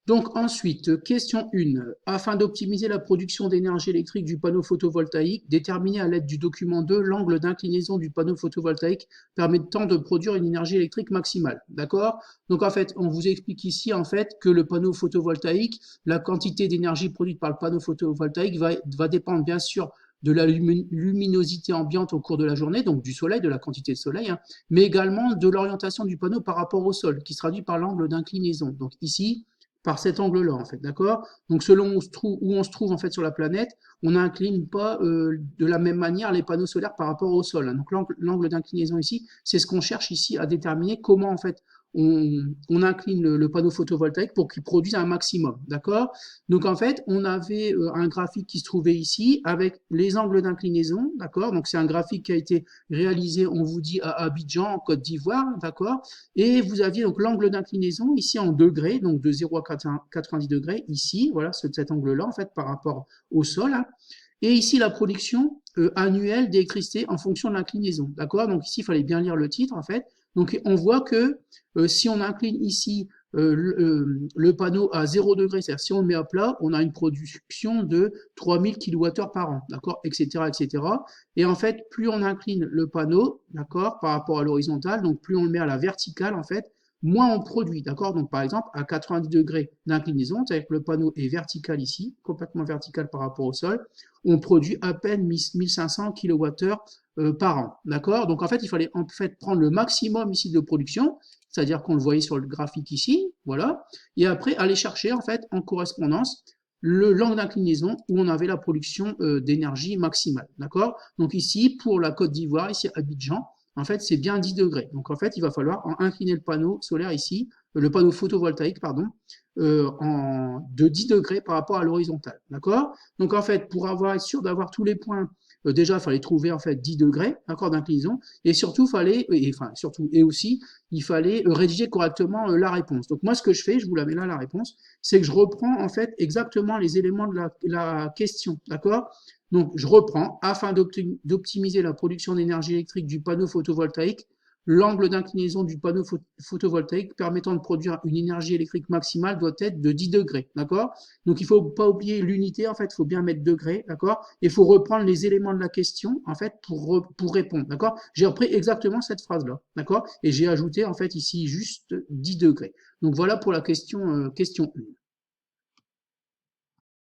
Donc ensuite, question 1. Afin d'optimiser la production d'énergie électrique du panneau photovoltaïque, déterminez à l'aide du document 2 l'angle d'inclinaison du panneau photovoltaïque permettant de produire une énergie électrique maximale. D'accord? Donc en fait, on vous explique ici en fait que le panneau photovoltaïque, la quantité d'énergie produite par le panneau photovoltaïque va dépendre bien sûr de la luminosité ambiante au cours de la journée, donc du soleil, de la quantité de soleil, hein, mais également de l'orientation du panneau par rapport au sol, qui se traduit par l'angle d'inclinaison. Donc ici, par cet angle-là, en fait, d'accord? Donc selon où on se trouve en fait sur la planète, on n'incline pas de la même manière les panneaux solaires par rapport au sol, hein. Donc l'angle d'inclinaison ici, c'est ce qu'on cherche ici à déterminer comment en fait on incline le panneau photovoltaïque pour qu'il produise un maximum, d'accord? Donc en fait, on avait un graphique qui se trouvait ici avec les angles d'inclinaison, d'accord? Donc c'est un graphique qui a été réalisé, on vous dit, à Abidjan, en Côte d'Ivoire, d'accord? Et vous aviez donc l'angle d'inclinaison ici en degrés, donc de 0 à 90 degrés, ici, voilà, cet angle-là, en fait, par rapport au sol, hein. Et ici, la production annuelle d'électricité en fonction de l'inclinaison, d'accord? Donc ici, il fallait bien lire le titre, en fait. Donc on voit que si on incline ici le panneau à 0 degré, c'est-à-dire si on le met à plat, on a une production de 3000 kWh par an, d'accord, etc., etc. Et en fait, plus on incline le panneau, d'accord, par rapport à l'horizontale, donc plus on le met à la verticale, en fait, moins on produit, d'accord. Donc par exemple, à 90 degrés d'inclinaison, c'est-à-dire que le panneau est vertical ici, complètement vertical par rapport au sol, on produit à peine 1500 kWh par an, d'accord. Donc en fait, il fallait en fait prendre le maximum ici de production, c'est-à-dire qu'on le voyait sur le graphique ici, voilà, et après aller chercher en fait en correspondance l'angle d'inclinaison où on avait la production d'énergie maximale, d'accord. Donc ici, pour la Côte d'Ivoire, ici à Abidjan, en fait, c'est bien 10 degrés. Donc en fait, il va falloir incliner le panneau solaire ici, le panneau photovoltaïque, pardon, de 10 degrés par rapport à l'horizontale, d'accord. Donc en fait, pour être sûr d'avoir tous les points, déjà, il fallait trouver en fait 10 degrés, d'accord, d'inclinaison, et surtout, et aussi, il fallait rédiger correctement la réponse. Donc moi, ce que je fais, je vous la mets là, la réponse, c'est que je reprends en fait exactement les éléments de la question, d'accord. Donc je reprends, afin d'optimiser la production d'énergie électrique du panneau photovoltaïque, l'angle d'inclinaison du panneau photovoltaïque permettant de produire une énergie électrique maximale doit être de 10 degrés, d'accord. Donc il ne faut pas oublier l'unité, en fait, il faut bien mettre degrés, d'accord. Et il faut reprendre les éléments de la question, en fait, pour répondre, d'accord. J'ai repris exactement cette phrase-là, d'accord. Et j'ai ajouté, en fait, ici juste 10 degrés. Donc voilà pour la question 1.